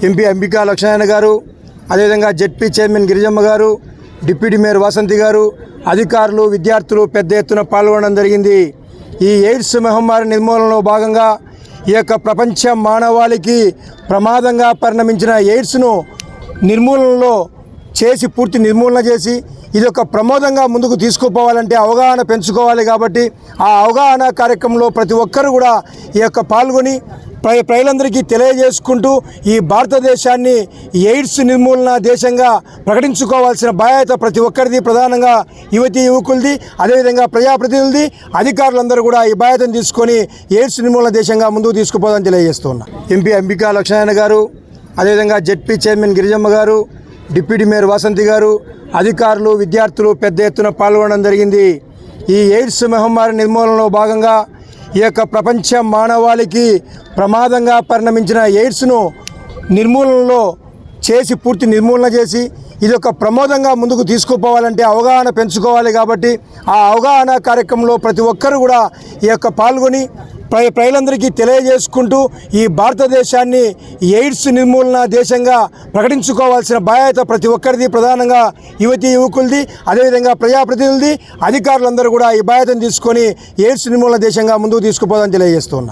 MP Ambika లక్ష్మణ గారు, అదేవిధంగా ZP chairman Girijamma గారు, డిప్యూటీ మేయర్ వాసంతి గారు, అధికారులు, విద్యార్థులు పెద్ద ఎత్తున పాల్గొనడం జరిగింది. ఈ ఎయిడ్స్ మహమ్మారి నిర్మూలనలో భాగంగా ఈ యొక్క ప్రపంచ మానవాళికి ప్రమాదంగా పరిణమించిన ఎయిడ్స్ను నిర్మూలనలో చేసి పూర్తి నిర్మూలన చేసి ఇది ఒక ప్రమోదంగా ముందుకు తీసుకుపోవాలంటే అవగాహన పెంచుకోవాలి. కాబట్టి ఆ అవగాహన కార్యక్రమంలో ప్రతి ఒక్కరు కూడా ఈ యొక్క పాల్గొని ప్రజలందరికీ తెలియజేసుకుంటూ ఈ భారతదేశాన్ని ఎయిడ్స్ నిర్మూలన దేశంగా ప్రకటించుకోవాల్సిన బాధ్యత ప్రతి ఒక్కరిది, ప్రధానంగా యువతీ యువకులది, అదేవిధంగా ప్రజాప్రతినిధులది, అధికారులందరూ కూడా ఈ బాధ్యతను తీసుకొని ఎయిడ్స్ నిర్మూలన దేశంగా ముందుకు తీసుకుపోవాలని తెలియజేస్తున్నా. ఎంపీ అంబికా లక్ష్మణ గారు, అదేవిధంగా జెడ్పీ చైర్మన్ గిరిజమ్మ గారు, డిప్యూటీ మేయర్ వాసంతి గారు, అధికారులు, విద్యార్థులు పెద్ద ఎత్తున పాల్గొనడం జరిగింది. ఈ ఎయిడ్స్ మహమ్మారి నిర్మూలనలో భాగంగా ఈ యొక్క ప్రపంచ మానవాళికి ప్రమాదంగా పరిణమించిన ఎయిడ్స్ను నిర్మూలనలో చేసి పూర్తి నిర్మూలన చేసి ఇది ఒక ప్రమోదంగా ముందుకు తీసుకుపోవాలంటే అవగాహన పెంచుకోవాలి. కాబట్టి ఆ అవగాహన కార్యక్రమంలో ప్రతి ఒక్కరు కూడా ఈ యొక్క పాల్గొని ప్రజలందరికీ తెలియజేసుకుంటూ ఈ భారతదేశాన్ని ఎయిడ్స్ నిర్మూలన దేశంగా ప్రకటించుకోవాల్సిన బాధ్యత ప్రతి ఒక్కరిది, ప్రధానంగా యువతీ యువకులది, అదేవిధంగా ప్రజాప్రతినిధులది, అధికారులందరూ కూడా ఈ బాధ్యతను తీసుకొని ఎయిడ్స్ నిర్మూలన దేశంగా ముందుకు తీసుకుపోవాలని తెలియజేస్తున్నా.